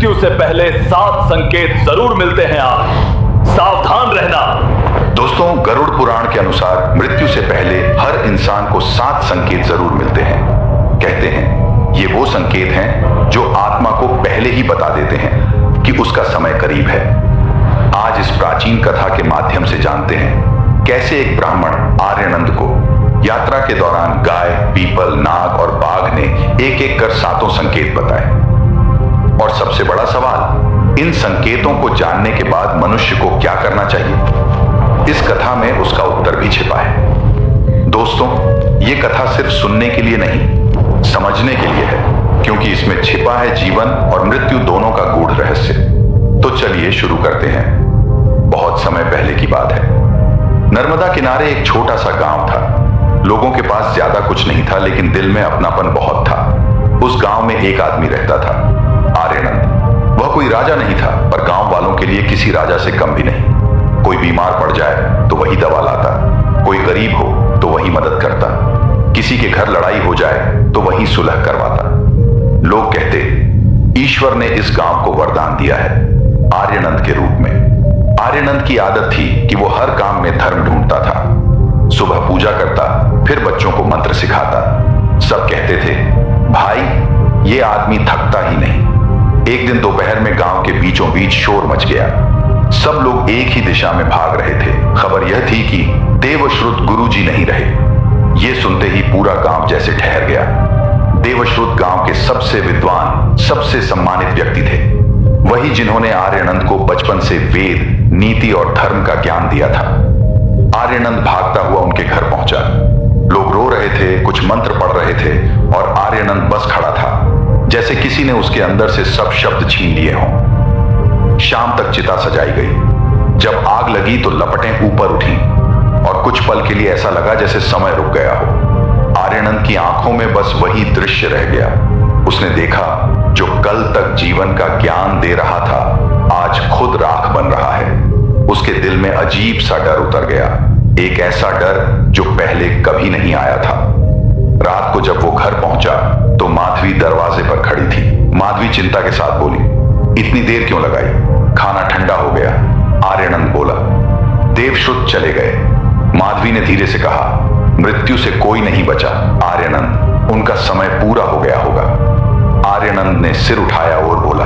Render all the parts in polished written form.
मृत्यु से पहले 7 संकेत जरूर मिलते हैं। आप सावधान रहना। दोस्तों, गरुड़ पुराण के अनुसार मृत्यु से पहले हर इंसान को 7 संकेत जरूर मिलते हैं। कहते हैं ये वो संकेत हैं जो आत्मा को पहले ही बता देते हैं कि उसका समय करीब है। आज इस प्राचीन कथा के माध्यम से जानते हैं कैसे एक ब्राह्मण आर्यनंद को यात्रा के दौरान गाय, पीपल, नाग और बाघ ने एक एक कर 7 संकेत बताए। और सबसे बड़ा सवाल, इन संकेतों को जानने के बाद मनुष्य को क्या करना चाहिए? इस कथा में उसका उत्तर भी छिपा है। दोस्तों, ये कथा सिर्फ सुनने के लिए नहीं, समझने के लिए है, क्योंकि इसमें छिपा है जीवन और मृत्यु दोनों का गूढ़ रहस्य। तो चलिए शुरू करते हैं। बहुत समय पहले की बात है। नर्मदा किनारे एक छोटा सा गांव था। लोगों के पास ज्यादा कुछ नहीं था, लेकिन दिल में अपनापन बहुत था। उस गांव में एक आदमी रहता था, आर्यनंद। वह कोई राजा नहीं था, पर गांव वालों के लिए किसी राजा से कम भी नहीं। कोई बीमार पड़ जाए तो वही दवा लाता, कोई गरीब हो तो वही मदद करता, किसी के घर लड़ाई हो जाए तो वही सुलह करवाता। लोग कहते ईश्वर ने इस गांव को वरदान दिया है आर्यनंद के रूप में। आर्यनंद की आदत थी कि वो हर काम में धर्म ढूंढता था। सुबह पूजा करता, फिर बच्चों को मंत्र सिखाता। सब कहते थे, भाई ये आदमी थकता ही नहीं। एक दिन दोपहर में गांव के बीचों बीच शोर मच गया। सब लोग एक ही दिशा में भाग रहे थे। खबर यह थी कि देवश्रुत गुरुजी नहीं रहे। ये सुनते ही पूरा गांव जैसे ठहर गया। देवश्रुत गांव के सबसे विद्वान, सबसे सम्मानित व्यक्ति थे। वही जिन्होंने आर्यनंद को बचपन से वेद, नीति और धर्म का ज्ञान दिया था। आर्यनंद भागता हुआ उनके घर पहुंचा। लोग रो रहे थे, कुछ मंत्र पढ़ रहे थे और आर्यनंद बस खड़ा था, जैसे किसी ने उसके अंदर से सब शब्द छीन लिए हों। शाम तक चिता सजाई गई। जब आग लगी तो लपटें ऊपर उठी और कुछ पल के लिए ऐसा लगा जैसे समय रुक गया हो। आर्यनंद की आंखों में बस वही दृश्य रह गया। उसने देखा जो कल तक जीवन का ज्ञान दे रहा था, आज खुद राख बन रहा है। उसके दिल में अजीब सा डर उतर गया, एक ऐसा डर जो पहले कभी नहीं आया था। रात को जब वो घर पहुंचा तो माधवी दरवाजे पर खड़ी थी। माधवी चिंता के साथ बोली, इतनी देर क्यों लगाई? खाना ठंडा हो गया। आर्यनंद बोला, देवश्रुत चले गए। माधवी ने धीरे से कहा, मृत्यु से कोई नहीं बचा आर्यनंद, उनका समय पूरा हो गया होगा। आर्यनंद ने सिर उठाया और बोला,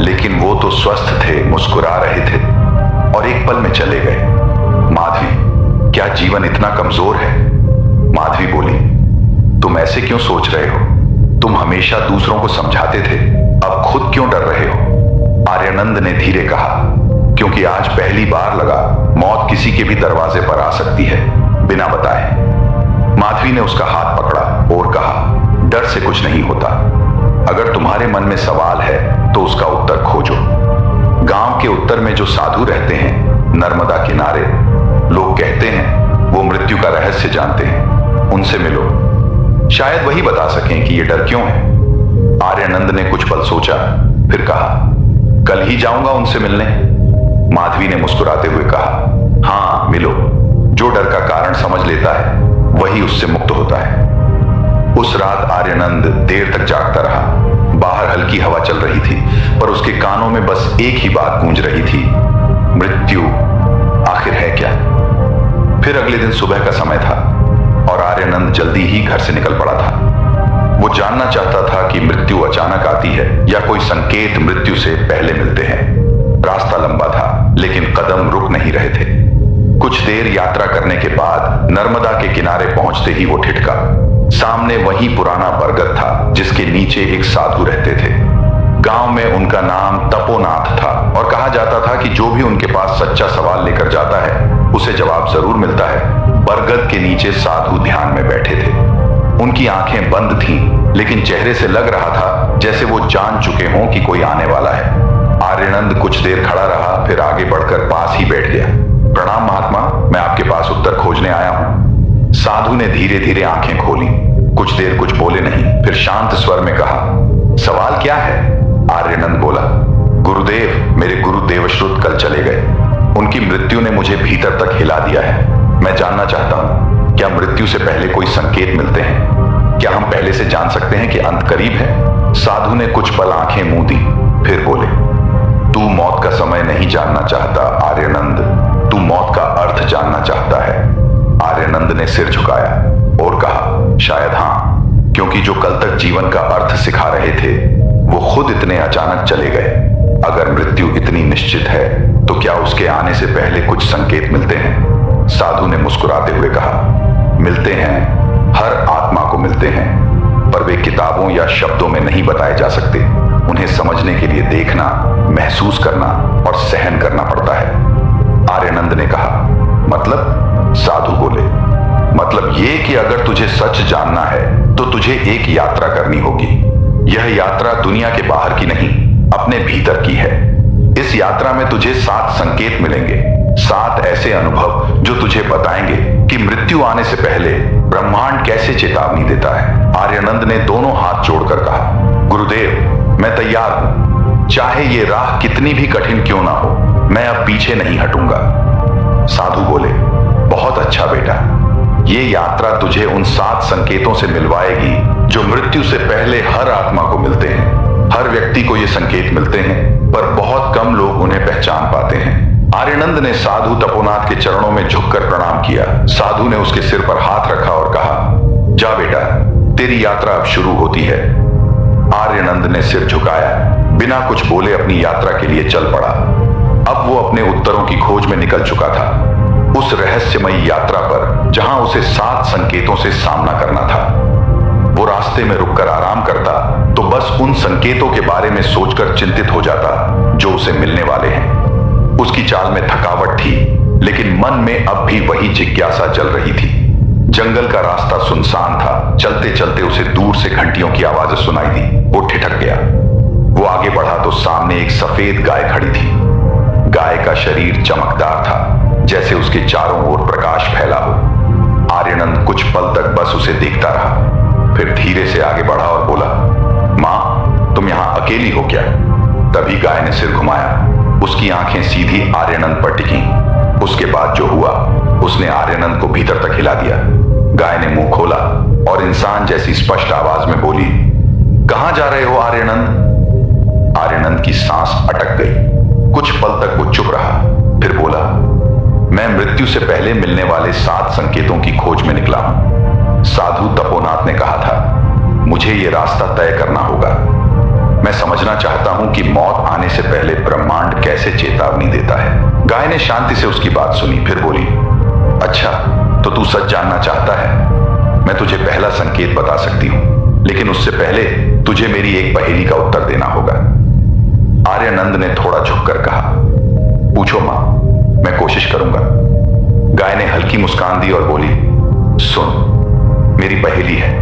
लेकिन वो तो स्वस्थ थे, मुस्कुरा रहे थे और एक पल में चले गए। माधवी, क्या जीवन इतना कमजोर है? माधवी बोली, तुम ऐसे क्यों सोच रहे हो? तुम हमेशा दूसरों को समझाते थे, अब खुद क्यों डर रहे हो? आर्यनंद ने धीरे कहा, क्योंकि आज पहली बार लगा मौत किसी के भी दरवाजे पर आ सकती है, बिना बताए। माधवी ने उसका हाथ पकड़ा और कहा, डर से कुछ नहीं होता। अगर तुम्हारे मन में सवाल है तो उसका उत्तर खोजो। गांव के उत्तर में जो साधु रहते हैं, नर्मदा किनारे, लोग कहते हैं वो मृत्यु का रहस्य जानते हैं, उनसे मिलो। शायद वही बता सकें कि ये डर क्यों है। आर्यनंद ने कुछ पल सोचा, फिर कहा, कल ही जाऊंगा उनसे मिलने। माधवी ने मुस्कुराते हुए कहा, हाँ मिलो। जो डर का कारण समझ लेता है वही उससे मुक्त होता है। उस रात आर्यनंद देर तक जागता रहा। बाहर हल्की हवा चल रही थी, पर उसके कानों में बस एक ही बात गूंज रही थी, मृत्यु आखिर है क्या? फिर अगले दिन सुबह का समय था और आर्यनंद जल्दी ही घर से निकल पड़ा था। वो जानना चाहता था कि मृत्यु अचानक आती है या कोई संकेत मृत्यु से पहले मिलते हैं। रास्ता लंबा था, लेकिन कदम रुक नहीं रहे थे। कुछ देर यात्रा करने के बाद नर्मदा के किनारे पहुंचते ही वो ठिठका। सामने वही पुराना बरगद था जिसके नीचे एक साधु रहते थे। गांव में उनका नाम तपोनाथ था और कहा जाता था कि जो भी उनके पास सच्चा सवाल लेकर जाता है उसे जवाब जरूर मिलता है। बरगद के नीचे साधु ध्यान में बैठे थे। उनकी आंखें बंद थीं, लेकिन चेहरे से लग रहा था जैसे वो जान चुके हों कि कोई आने वाला है। आर्यनंद कुछ देर खड़ा रहा, फिर आगे बढ़कर पास ही बैठ गया। प्रणाम महात्मा, मैं आपके पास उत्तर खोजने आया हूं। साधु ने धीरे धीरे आंखें खोली। कुछ देर कुछ बोले नहीं, फिर शांत स्वर में कहा, सवाल क्या है? आर्यनंद बोला, गुरुदेव, मेरे गुरु देवश्रुत कल चले गए। उनकी मृत्यु ने मुझे भीतर तक हिला दिया है। मैं जानना चाहता हूं, क्या मृत्यु से पहले कोई संकेत मिलते हैं? क्या हम पहले से जान सकते हैं कि अंत करीब है? साधु ने कुछ पल आंखें मूंदी, फिर बोले, तू मौत का समय नहीं जानना चाहता आर्यनंद, तू मौत का अर्थ जानना चाहता है। आर्यनंद ने सिर झुकाया और कहा, शायद हां, क्योंकि जो कल तक जीवन का अर्थ सिखा रहे थे वो खुद इतने अचानक चले गए। अगर मृत्यु इतनी निश्चित है तो क्या उसके आने से पहले कुछ संकेत मिलते हैं? साधु ने मुस्कुराते हुए कहा, मिलते हैं, हर आत्मा को मिलते हैं, पर वे किताबों या शब्दों में नहीं बताए जा सकते। उन्हें समझने के लिए देखना, महसूस करना और सहन करना पड़ता है। आर्यनंद ने कहा, मतलब? साधु बोले, मतलब ये कि अगर तुझे सच जानना है तो तुझे एक यात्रा करनी होगी। यह यात्रा दुनिया के बाहर की नहीं, अपने भीतर की है। इस यात्रा में तुझे 7 संकेत मिलेंगे, 7 ऐसे अनुभव जो तुझे बताएंगे कि मृत्यु आने से पहले ब्रह्मांड कैसे चेतावनी देता है। आर्यनंद ने दोनों हाथ जोड़कर कहा, गुरुदेव, मैं तैयार हूं, चाहे ये राह कितनी भी कठिन क्यों ना हो, मैं अब पीछे नहीं हटूंगा। साधु बोले, बहुत अच्छा बेटा, ये यात्रा तुझे उन 7 संकेतों से मिलवाएगी जो मृत्यु से पहले हर आत्मा को मिलते हैं। हर व्यक्ति को ये संकेत मिलते हैं, पर बहुत कम लोग उन्हें पहचान पाते हैं। आर्यनंद ने साधु तपोनाथ के चरणों में झुककर प्रणाम किया। साधु ने उसके सिर पर हाथ रखा और कहा, जा बेटा, तेरी यात्रा अब शुरू होती है। आर्यनंद ने सिर झुकाया, बिना कुछ बोले अपनी यात्रा के लिए चल पड़ा। अब वो अपने उत्तरों की खोज में निकल चुका था, उस रहस्यमयी यात्रा पर जहां उसे 7 संकेतों से सामना करना था। वो रास्ते में रुककर आराम करता तो बस उन संकेतों के बारे में सोचकर चिंतित हो जाता जो उसे मिलने वाले हैं। उसकी चाल में थकावट थी, लेकिन मन में अब भी वही जिज्ञासा जल रही थी। जंगल का रास्ता सुनसान था। चलते चलते उसे दूर से घंटियों की आवाज सुनाई दी। वो ठिठक गया। वो आगे बढ़ा तो सामने एक सफेद गाय खड़ी थी। गाय का शरीर चमकदार था, जैसे उसके चारों ओर प्रकाश फैला हो। आर्यनंद कुछ पल तक बस उसे देखता रहा, फिर धीरे से आगे बढ़ा और बोला, मां, तुम यहां अकेली हो क्या? तभी गाय ने सिर घुमाया। उसकी आंखें सीधी आर्यनंद पर टिकी। उसके बाद जो हुआ, उसने आर्यनंद को भीतर तक हिला दिया। गाय ने मुंह खोला और इंसान जैसी स्पष्ट आवाज में बोली, कहां जा रहे हो आर्यनंद? आर्यनंद की सांस अटक गई। कुछ पल तक वो चुप रहा, फिर बोला, मैं मृत्यु से पहले मिलने वाले 7 संकेतों की खोज में निकला हूं। साधु तपोनाथ ने कहा था, मुझे ये रास्ता तय करना होगा। मैं समझना चाहता हूं कि मौत आने से पहले ब्रह्मांड कैसे चेतावनी देता है। गाय ने शांति से उसकी बात सुनी, फिर बोली, अच्छा, तो तू सच जानना चाहता है? मैं तुझे पहला संकेत बता सकती हूं, लेकिन उससे पहले तुझे मेरी एक पहेली का उत्तर देना होगा। आर्यनंद ने थोड़ा झुककर कहा, पूछो मां, मैं कोशिश करूंगा। गाय ने हल्की मुस्कान दी और बोली, सुन, मेरी पहेली है,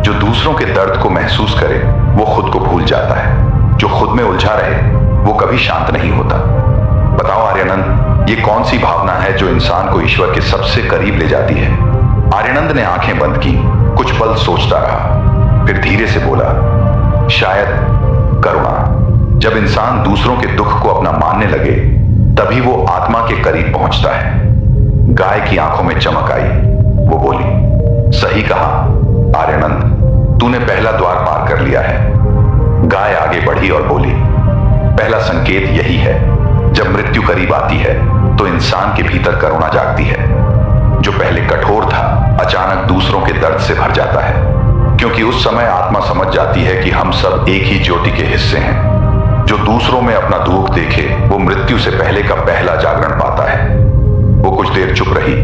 जो दूसरों के दर्द को महसूस करे वो खुद को भूल जाता है, जो खुद में उलझा रहे वो कभी शांत नहीं होता। बताओ आर्यनंद, ये कौन सी भावना है जो इंसान को ईश्वर के सबसे करीब ले जाती है? आर्यनंद ने आंखें बंद की, कुछ पल सोचता रहा, फिर धीरे से बोला, शायद करुणा। जब इंसान दूसरों के दुख को अपना मानने लगे तभी वो आत्मा के करीब पहुंचता है। गाय की आंखों में चमक आई। वो बोली, सही कहा आर्यनंद, तूने पहला द्वार पार कर लिया है। गाय आगे बढ़ी और बोली, पहला संकेत यही है, जब मृत्यु करीब आती है तो इंसान के भीतर करुणा जागती है। जो पहले कठोर था अचानक दूसरों के दर्द से भर जाता है, क्योंकि उस समय आत्मा समझ जाती है कि हम सब एक ही ज्योति के हिस्से हैं। जो दूसरों में अपना दुख देखे वो मृत्यु से पहले का पहला जागरण पाता है। वो कुछ देर चुप रही,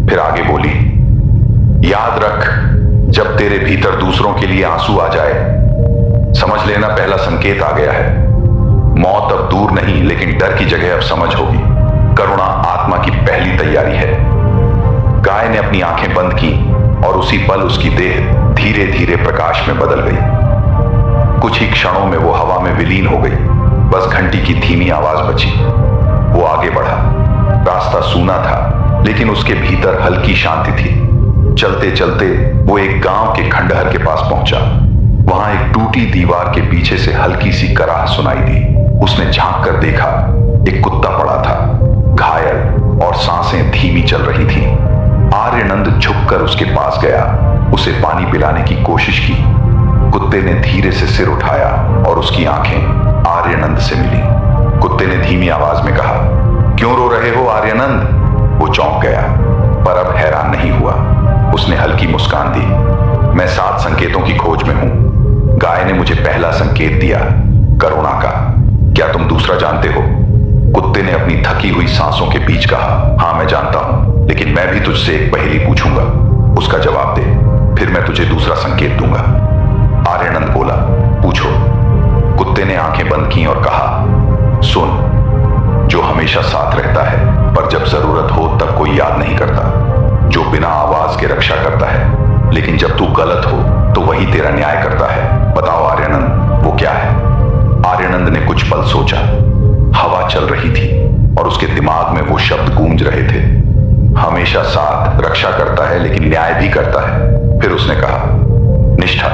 फिर आगे बोली, याद रख, जब तेरे भीतर दूसरों के लिए आंसू आ जाए, समझ लेना पहला संकेत आ गया है। मौत अब दूर नहीं, लेकिन डर की जगह अब समझ होगी। करुणा आत्मा की पहली तैयारी है। गाय ने अपनी आंखें बंद की और उसी पल उसकी देह धीरे धीरे प्रकाश में बदल गई। कुछ ही क्षणों में वो हवा में विलीन हो गई। बस घंटी की धीमी आवाज बची। वो आगे बढ़ा। रास्ता सूना था, लेकिन उसके भीतर हल्की शांति थी। चलते चलते वो एक गांव के खंडहर के पास पहुंचा। वहां एक टूटी दीवार के पीछे से हल्की सी कराह सुनाई दी। उसने झांक कर देखा, एक कुत्ता पड़ा था, घायल, और सांसें धीमी चल रही थीं। आर्यनंद झुककर उसके पास गया, उसे पानी पिलाने की कोशिश की। कुत्ते ने धीरे से सिर उठाया और उसकी आंखें आर्यनंद से मिली। कुत्ते ने धीमी आवाज में कहा, क्यों रो रहे हो आर्यनंद? वो चौंक गया, पर अब हैरान नहीं हुआ। उसने हल्की मुस्कान दी। मैं 7 संकेतों की खोज में हूं। गाय ने मुझे पहला संकेत दिया, करुणा का। क्या तुम दूसरा जानते हो? कुत्ते ने अपनी थकी हुई सांसों के बीच कहा, हां मैं जानता हूं, लेकिन मैं भी तुझसे एक पहेली पूछूंगा, उसका जवाब दे, फिर मैं तुझे दूसरा संकेत दूंगा। आर्यनंद बोला, पूछो। कुत्ते ने आंखें बंद की और कहा, सुन, जो हमेशा साथ रहता है पर जब जरूरत हो तब कोई याद नहीं करता, जो बिना आवाज के रक्षा करता है, लेकिन जब तू गलत हो तो वही तेरा न्याय करता है। बताओ आर्यनंद, वो क्या है? आर्यनंद ने कुछ पल सोचा। हवा चल रही थी और उसके दिमाग में वो शब्द गूंज रहे थे, हमेशा साथ, रक्षा करता है लेकिन न्याय भी करता है। फिर उसने कहा, निष्ठा,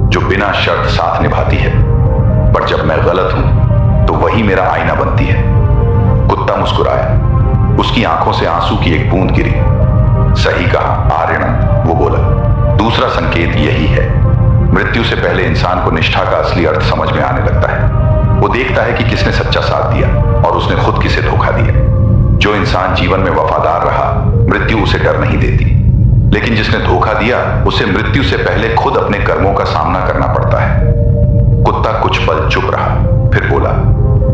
जो बिना शर्त साथ निभाती है, पर जब मैं गलत हूं तो वही मेरा आईना बनती है। कुत्ता मुस्कुराया, उसकी आंखों से आंसू की एक बूंद गिरी। सही कहा आर्यनंद, वो बोला, दूसरा संकेत यही है। मृत्यु से पहले इंसान को निष्ठा का असली अर्थ समझ में आने लगता है। वो देखता है कि किसने सच्चा साथ दिया और उसने खुद किसे धोखा दिया। जो इंसान जीवन में वफादार रहा, मृत्यु उसे डर नहीं देती, लेकिन जिसने धोखा दिया उसे मृत्यु से पहले खुद अपने कर्मों का सामना करना पड़ता है। कुत्ता कुछ पल चुप रहा, फिर बोला,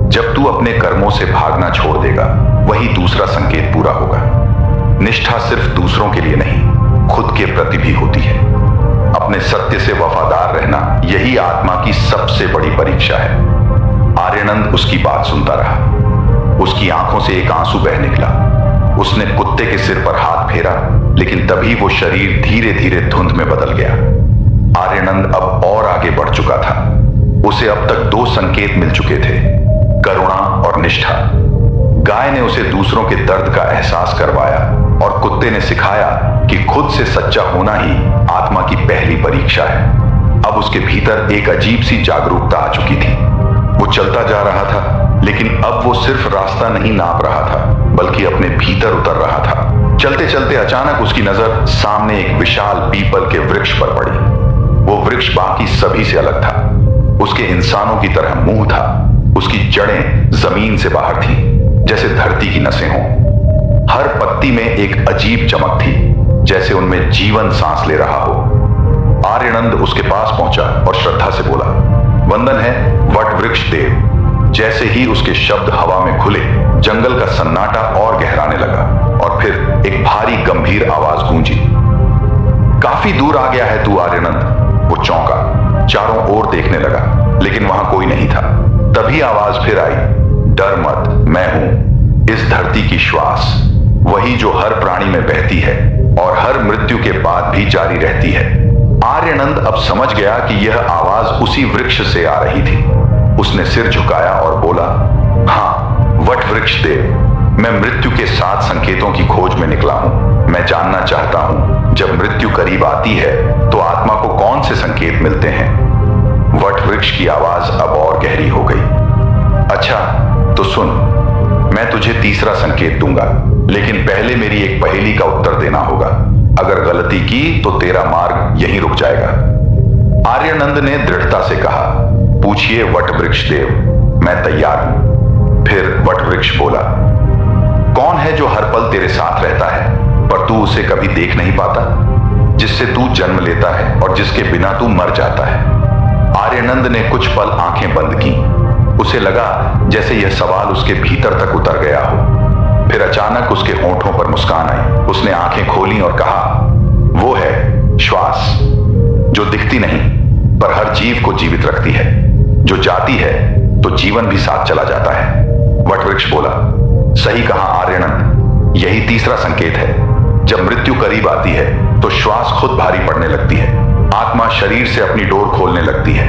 जब तू अपने कर्मों से भागना छोड़ देगा, वही दूसरा संकेत पूरा होगा। निष्ठा सिर्फ दूसरों के लिए नहीं, खुद के प्रति भी होती है। अपने सत्य से वफादार रहना, यही आत्मा की सबसे बड़ी परीक्षा है। आर्यनंद उसकी बात सुनता रहा। उसकी आंखों से एक आंसू बह निकला। उसने कुत्ते के सिर पर हाथ फेरा, लेकिन तभी वो शरीर धीरे धीरे धुंध में बदल गया। आर्यनंद अब और आगे बढ़ चुका था। उसे अब तक 2 संकेत मिल चुके थे, करुणा और निष्ठा। गाय ने उसे दूसरों के दर्द का एहसास करवाया और कुत्ते ने सिखाया कि खुद से सच्चा होना ही आत्मा की पहली परीक्षा है। अब उसके भीतर एक अजीब सी जागरूकता आ चुकी थी। वो चलता जा रहा था, लेकिन अब वो सिर्फ रास्ता नहीं नाप रहा था, बल्कि अपने भीतर उतर रहा था। चलते चलते अचानक उसकी नजर सामने एक विशाल पीपल के वृक्ष पर पड़ी। वो वृक्ष बाकी सभी से अलग था। उसके इंसानों की तरह मुंह था। उसकी जड़ें जमीन से बाहर थी, जैसे धरती की नसें हों। हर पत्ती में एक अजीब चमक थी, जैसे उनमें जीवन सांस ले रहा हो। आर्यनंद उसके पास पहुंचा और श्रद्धा से बोला, वंदन है वट वृक्ष देव। जैसे ही उसके शब्द हवा में खुले, जंगल का सन्नाटा और गहराने लगा और फिर एक भारी गंभीर आवाज गूंजी, काफी दूर आ गया है तू आर्यनंद। वो चौंका, चारों ओर देखने लगा, लेकिन वहां कोई नहीं था। तभी आवाज फिर आई, डर मत, मैं हूं इस धरती की श्वास, वही जो हर प्राणी में बहती है और हर मृत्यु के बाद भी जारी रहती है। आर्यनंद अब समझ गया कि यह आवाज उसी वृक्ष से आ रही थी। उसने सिर झुकाया और बोला, हां वट वृक्ष देव, मैं मृत्यु के 7 संकेतों की खोज में निकला हूं। मैं जानना चाहता हूं, जब मृत्यु करीब आती है तो आत्मा को कौन से संकेत मिलते हैं। वट वृक्ष की आवाज अब और गहरी हो गई। अच्छा तो सुन, मैं तुझे तीसरा संकेत दूंगा, लेकिन पहले मेरी एक पहेली का उत्तर देना होगा। अगर गलती की तो तेरा मार्ग यहीं रुक जाएगा। आर्यनंद ने दृढ़ता से कहा, पूछिए वट वृक्ष देव, मैं तैयार हूं। फिर वट वृक्ष बोला, कौन है जो हर पल तेरे साथ रहता है पर तू उसे कभी देख नहीं पाता, जिससे तू जन्म लेता है और जिसके बिना तू मर जाता है। आर्यनंद ने कुछ पल आंखें बंद की। उसे लगा जैसे यह सवाल उसके भीतर तक उतर गया हो। फिर अचानक उसके होंठों पर मुस्कान आई। उसने आंखें खोली और कहा, वो है श्वास, जो दिखती नहीं पर हर जीव को जीवित रखती है, जो जाती है तो जीवन भी साथ चला जाता है। वटवृक्ष बोला, सही कहा आर्यनंद, यही तीसरा संकेत है। जब मृत्यु करीब आती है तो श्वास खुद भारी पड़ने लगती है, आत्मा शरीर से अपनी डोर खोलने लगती है।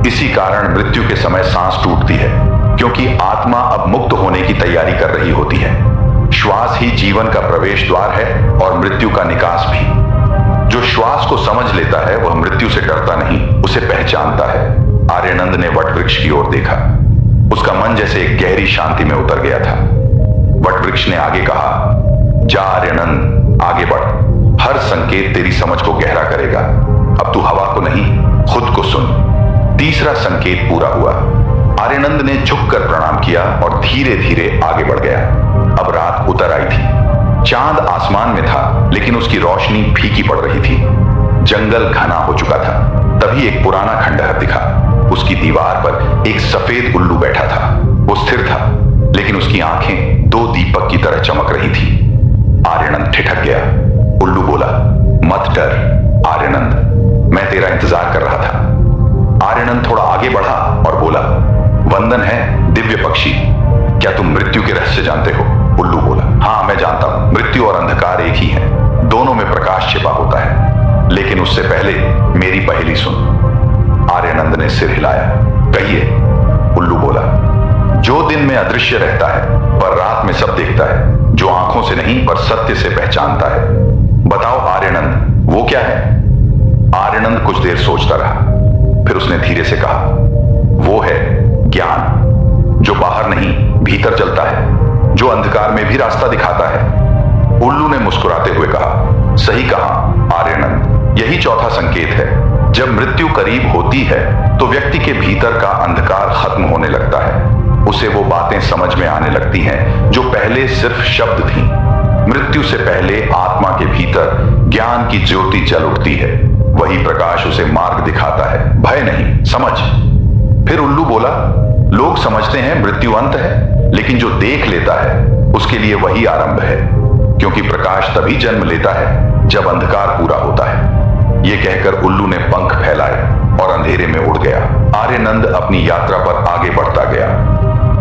इसी कारण मृत्यु के समय सांस टूटती है, क्योंकि आत्मा अब मुक्त होने की तैयारी कर रही होती है। श्वास ही जीवन का प्रवेश द्वार है और मृत्यु का निकास भी। जो श्वास को समझ लेता है वह मृत्यु से डरता नहीं, उसे पहचानता है। आर्यनंद ने वटवृक्ष की ओर देखा। उसका मन जैसे एक गहरी शांति में उतर गया था। वटवृक्ष ने आगे कहा, जा आर्यनंद, आगे बढ़, हर संकेत तेरी समझ को गहरा करेगा। अब तू हवा को नहीं खुद को सुन। तीसरा संकेत पूरा हुआ। आर्यनंद ने झुककर प्रणाम किया और धीरे धीरे आगे बढ़ गया। अब रात उतर आई थी। चांद आसमान में था, लेकिन उसकी रोशनी फीकी पड़ रही थी। जंगल घना हो चुका था। तभी एक पुराना खंडहर दिखा। उसकी दीवार पर एक सफेद उल्लू बैठा था। वो स्थिर था, लेकिन उसकी आंखें दो दीपक की तरह चमक रही थी। आर्यनंद ठिठक गया। उल्लू बोला, मत डर आर्यनंद, मैं तेरा इंतजार कर रहा था। आर्यनंद थोड़ा आगे बढ़ा और बोला, वंदन है दिव्य पक्षी, क्या तुम मृत्यु के रहस्य जानते हो? उल्लू बोला, हाँ मैं जानता हूं, मृत्यु और अंधकार एक ही है, दोनों में प्रकाश छिपा होता है। लेकिन उससे पहले मेरी पहेली सुन। आर्यनंद ने सिर हिलाया। कहिए, उल्लू बोला। जो दिन में अदृश्य रहता है पर रात में सब देखता है, जो आंखों से नहीं पर सत्य से पहचानता है, बताओ आर्यनंद वो क्या है? आर्यनंद कुछ देर सोचता रहा, फिर उसने धीरे से कहा, वो है ज्ञान, जो बाहर नहीं भीतर चलता है, जो अंधकार में भी रास्ता दिखाता है। उल्लू ने मुस्कुराते हुए कहा, सही कहा आर्यनंद, यही चौथा संकेत है। जब मृत्यु करीब होती है तो व्यक्ति के भीतर का अंधकार खत्म होने लगता है। उसे वो बातें समझ में आने लगती हैं जो पहले सिर्फ शब्द थीं। मृत्यु से पहले आत्मा के भीतर ज्ञान की ज्योति जल उठती है। वही प्रकाश उसे मार्ग दिखाता है, भय नहीं, समझ। फिर उल्लू बोला, लोग समझते हैं मृत्यु अंत है, लेकिन जो देख लेता है उसके लिए वही आरंभ है, क्योंकि प्रकाश तभी जन्म लेता है जब अंधकार पूरा होता है। यह कहकर उल्लू ने पंख फैलाए और अंधेरे में उड़ गया। आर्यनंद अपनी यात्रा पर आगे बढ़ता गया।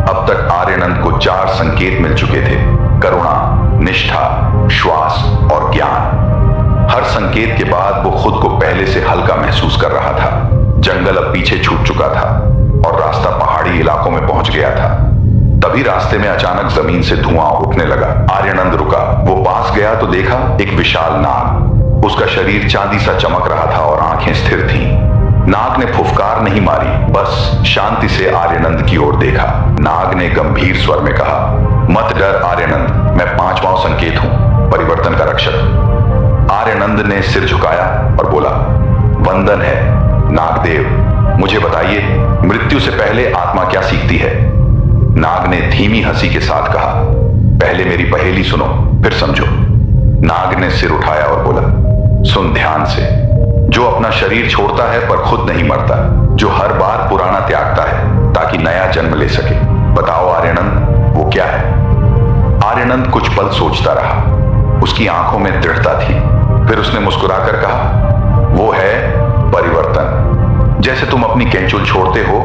अब तक आर्यनंद को 4 संकेत मिल चुके थे, करुणा, निष्ठा, श्वास और ज्ञान। हर संकेत के बाद वो खुद को पहले से हल्का महसूस कर रहा था। जंगल अब पीछे छूट चुका था और रास्ता पहाड़ी इलाकों में पहुंच गया था। तभी रास्ते में अचानक जमीन से धुआं उठने लगा। आर्यनंद रुका। वो पास गया तो देखा एक विशाल नाग। उसका शरीर चांदी सा चमक रहा था और आंखें स्थिर थीं। नाग ने फुफकार नहीं मारी, बस शांति से आर्यनंद की ओर देखा। नाग ने गंभीर स्वर में कहा, मत डर आर्यनंद, मैं 5वां संकेत हूं, परिवर्तन का रक्षक। आर्यनंद ने सिर झुकाया और बोला, वंदन है नागदेव, मुझे बताइए मृत्यु से पहले आत्मा क्या सीखती है? नाग ने धीमी हंसी के साथ कहा, पहले मेरी पहेली सुनो फिर समझो। नाग ने सिर उठाया और बोला, सुन ध्यान से। जो अपना शरीर छोड़ता है पर खुद नहीं मरता, जो हर बार पुराना त्यागता है ताकि नया जन्म ले सके, बताओ आर्यनंद वो क्या है? आर्यनंद कुछ पल सोचता रहा। उसकी आंखों में दृढ़ता थी। फिर उसने मुस्कुराकर कहा, वो है परिवर्तन। जैसे तुम अपनी कैंचुल छोड़ते हो,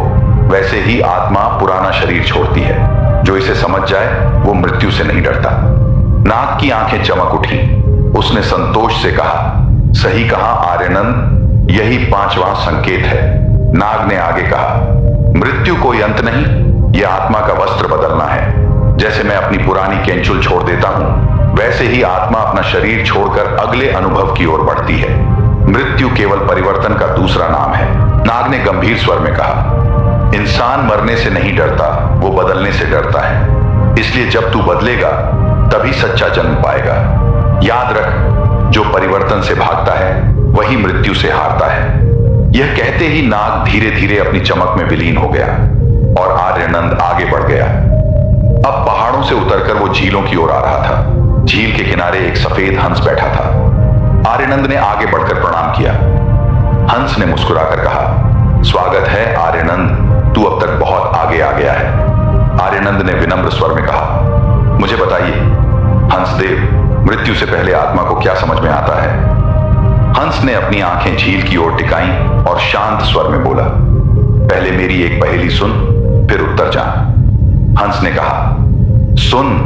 वैसे ही आत्मा पुराना शरीर छोड़ती है। जो इसे समझ जाए वो मृत्यु से नहीं डरता। नाग की आंखें चमक उठी। उसने संतोष से कहा, सही कहा आर्यनंद, यही 5वां संकेत है। नाग ने आगे कहा, मृत्यु कोई अंत नहीं, यह आत्मा का वस्त्र बदलना है। जैसे मैं अपनी पुरानी कैंचुल छोड़ देता हूं, वैसे ही आत्मा अपना शरीर छोड़कर अगले अनुभव की ओर बढ़ती है। मृत्यु केवल परिवर्तन का दूसरा नाम है। नाग ने गंभीर स्वर में कहा, इंसान मरने से नहीं डरता, वो बदलने से डरता है। इसलिए जब तू बदलेगा तभी सच्चा जन्म पाएगा। याद रख, जो परिवर्तन से भागता है वही मृत्यु से हारता है। यह कहते ही नाग धीरे धीरे अपनी चमक में विलीन हो गया और आर्यनंद आगे बढ़ गया। अब पहाड़ों से उतरकर वो झीलों की ओर आ रहा था। झील के किनारे एक सफेद हंस बैठा था। आर्यनंद ने आगे बढ़कर प्रणाम किया। हंस ने मुस्कुराकर कहा, स्वागत है आर्यनंद, तू अब तक बहुत आगे आ गया है। आर्यनंद ने विनम्र स्वर में कहा, मुझे बताइए हंसदेव, मृत्यु से पहले आत्मा को क्या समझ में आता है? हंस ने अपनी आंखें झील की ओर टिकाईं और शांत स्वर में बोला, पहले मेरी एक पहेली सुन फिर उत्तर जान। हंस ने कहा, सुन,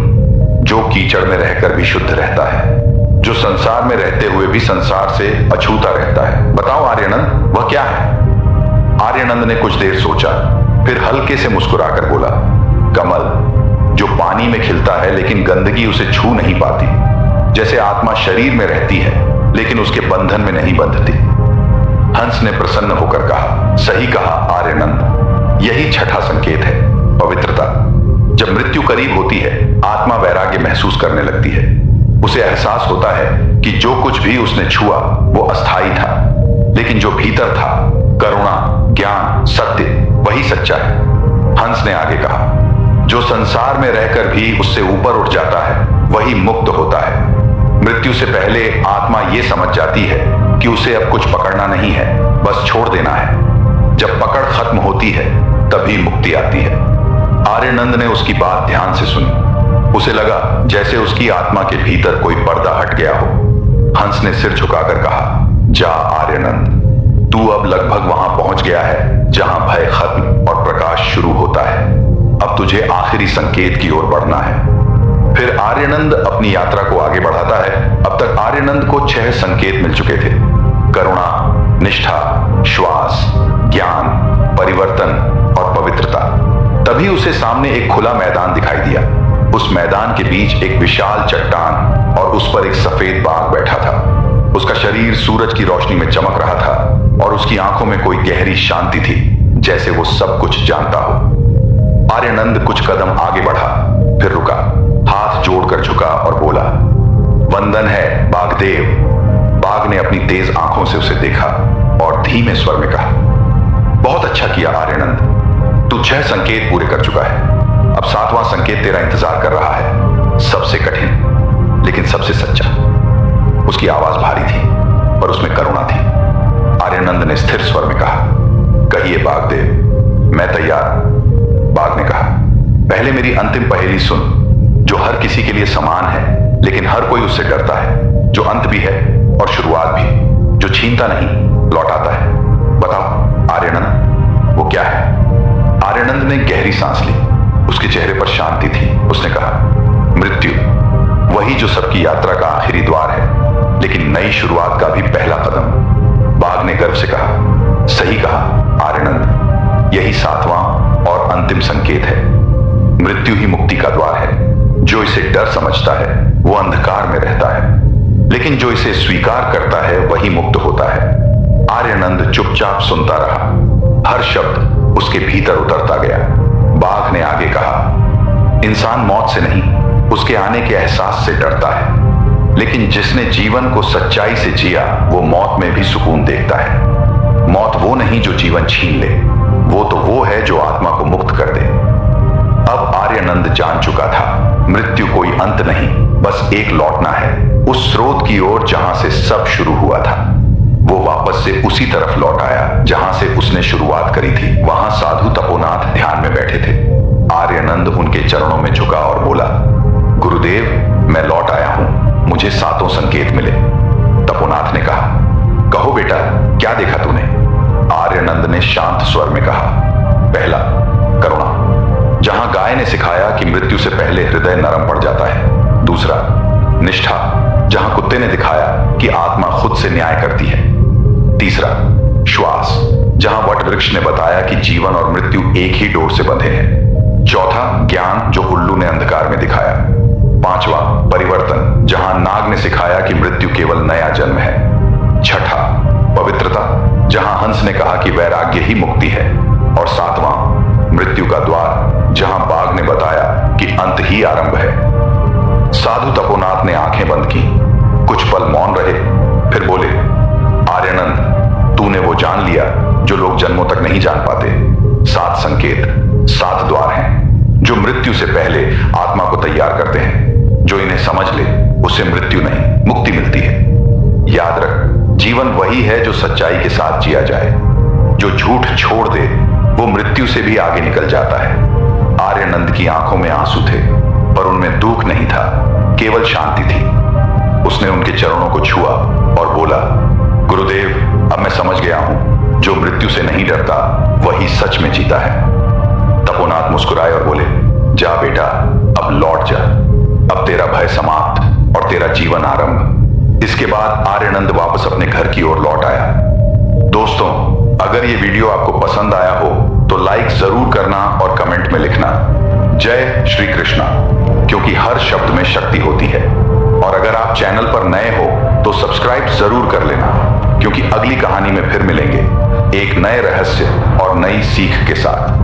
जो कीचड़ में रहकर भी शुद्ध रहता है, जो संसार में रहते हुए भी संसार से अछूता रहता है, बताओ आर्यनंद वह क्या है? आर्यनंद ने कुछ देर सोचा, फिर हल्के से मुस्कुराकर बोला, कमल, जो पानी में खिलता है लेकिन गंदगी उसे छू नहीं पाती। जैसे आत्मा शरीर में रहती है लेकिन उसके बंधन में नहीं बंधती। हंस ने प्रसन्न होकर कहा, सही कहा आर्यनंद, यही छठा संकेत है, पवित्रता। जब मृत्यु करीब होती है, आत्मा वैराग्य महसूस करने लगती है। उसे एहसास होता है कि जो कुछ भी उसने छुआ वो अस्थायी था, लेकिन जो भीतर था करुणा, ज्ञान, सत्य वही सच्चा है। हंस ने आगे कहा, जो संसार में रहकर भी उससे ऊपर उठ जाता है वही मुक्त होता है। मृत्यु से पहले आत्मा ये समझ जाती है कि उसे अब कुछ पकड़ना नहीं है, बस छोड़ देना है। जब पकड़ खत्म होती है तभी मुक्ति आती है। आर्यनंद ने उसकी बात ध्यान से सुनी। उसे लगा जैसे उसकी आत्मा के भीतर कोई पर्दा हट गया हो। हंस ने सिर झुकाकर कहा, जा आर्यनंद, तू अब लगभग वहां पहुंच गया है जहां भय खत्म और प्रकाश शुरू होता है। अब तुझे आखिरी संकेत की ओर बढ़ना है। फिर आर्यनंद अपनी यात्रा को आगे बढ़ाता है। अब तक आर्यनंद को 6 संकेत मिल चुके थे, करुणा, निष्ठा, श्वास, ज्ञान, परिवर्तन और पवित्रता। तभी उसे सामने एक खुला मैदान दिखाई दिया। उस मैदान के बीच एक विशाल चट्टान और उस पर एक सफेद बाघ बैठा था। उसका शरीर सूरज की रोशनी में चमक रहा था और उसकी आंखों में कोई गहरी शांति थी, जैसे वो सब कुछ जानता हो। आर्यनंद कुछ कदम आगे बढ़ा, फिर रुका, हाथ जोड़कर झुका और बोला, वंदन है बाघदेव। बाघ ने अपनी तेज आंखों से उसे देखा और धीमे स्वर में कहा, बहुत अच्छा किया आर्यनंद, तू 6 संकेत पूरे कर चुका है। अब 7वां संकेत तेरा इंतजार कर रहा है, सबसे कठिन लेकिन सबसे सच्चा। उसकी आवाज भारी थी पर उसमें करुणा थी। आर्यनंद ने स्थिर स्वर में कहा, कहिए बाघदेव, मैं तैयार। बाघ ने कहा, पहले मेरी अंतिम पहेली सुन, जो हर किसी के लिए समान है लेकिन हर कोई उससे डरता है, जो अंत भी है और शुरुआत भी, जो छीनता नहीं लौटाता है। बताओ आर्यनंद, वो क्या है? आर्यनंद ने गहरी सांस ली। उसके चेहरे पर शांति थी। उसने कहा, मृत्यु, वही जो सबकी यात्रा का आखिरी द्वार है, लेकिन नई शुरुआत का भी पहला कदम। बाघ ने गर्व से कहा, सही कहा आर्यनंद, यही 7वां और अंतिम संकेत है। मृत्यु ही मुक्ति का द्वार है। जो इसे डर समझता है वो अंधकार में रहता है, लेकिन जो इसे स्वीकार करता है वही मुक्त होता है। आर्यनंद चुपचाप सुनता रहा। हर शब्द उसके भीतर उतरता गया। बाघ ने आगे कहा, इंसान मौत से नहीं, उसके आने के एहसास से डरता है, लेकिन जिसने जीवन को सच्चाई से जिया वो मौत में भी सुकून देखता है। मौत वो नहीं जो जीवन छीन ले, वो तो वो है जो आत्मा को मुक्त कर दे। अब आर्यनंद जान चुका था, मृत्यु कोई अंत नहीं, बस एक लौटना है उस स्रोत की ओर जहां से सब शुरू हुआ था। वो वापस से उसी तरफ लौट आया जहां से उसने शुरुआत करी थी। वहां साधु तपोनाथ ध्यान में बैठे थे। आर्यनंद उनके चरणों में झुका और बोला, गुरुदेव, मैं लौट आया हूं, मुझे 7 संकेत मिले। तपोनाथ ने कहा, कहो बेटा, क्या देखा तूने? आर्यनंद ने शांत स्वर में कहा, पहला, करुणा, जहां गाय ने सिखाया कि मृत्यु से पहले हृदय नरम पड़ जाता है। दूसरा, निष्ठा, जहां कुत्ते ने दिखाया कि आत्मा खुद से न्याय करती है। तीसरा, श्वास, जहां वट वृक्ष ने बताया कि जीवन और मृत्यु एक ही डोर से बंधे हैं। चौथा, ज्ञान, जो उल्लू ने अंधकार में दिखाया। 5वां, परिवर्तन, जहां नाग ने सिखाया कि मृत्यु केवल नया जन्म है। छठा, पवित्रता, जहां हंस ने कहा कि वैराग्य ही मुक्ति है। और 7वां, मृत्यु का द्वार, जहां बाघ ने बताया कि अंत ही आरंभ है। साधु तपोनाथ ने आंखें बंद की, कुछ पल मौन रहे, फिर बोले, आर्यनंद, तूने वो जान लिया जो लोग जन्मों तक नहीं जान पाते। 7 संकेत, 7 द्वार हैं जो मृत्यु से पहले आत्मा को तैयार करते हैं। जो इन्हें समझ ले उसे मृत्यु नहीं, मुक्ति मिलती है। याद रख, जीवन वही है जो सच्चाई के साथ जिया जाए। जो झूठ छोड़ दे वो मृत्यु से भी आगे निकल जाता है। आर्यनंद की आंखों में आंसू थे, पर उनमें दुख नहीं था, केवल शांति थी। उसने उनके चरणों को छुआ और बोला, गुरुदेव, अब मैं समझ गया हूं, जो मृत्यु से नहीं डरता वही सच में जीता है। तपोनाथ मुस्कुराए और बोले, जा बेटा, अब लौट जा। अब तेरा भय समाप्त और तेरा जीवन आरंभ। इसके बाद आर्यनंद वापस अपने घर की ओर लौट आया। दोस्तों, अगर ये वीडियो आपको पसंद आया हो तो लाइक जरूर करना और कमेंट में लिखना, जय श्री कृष्णा, क्योंकि हर शब्द में शक्ति होती है। और अगर आप चैनल पर नए हो तो सब्सक्राइब जरूर कर लेना, क्योंकि अगली कहानी में फिर मिलेंगे एक नए रहस्य और नई सीख के साथ।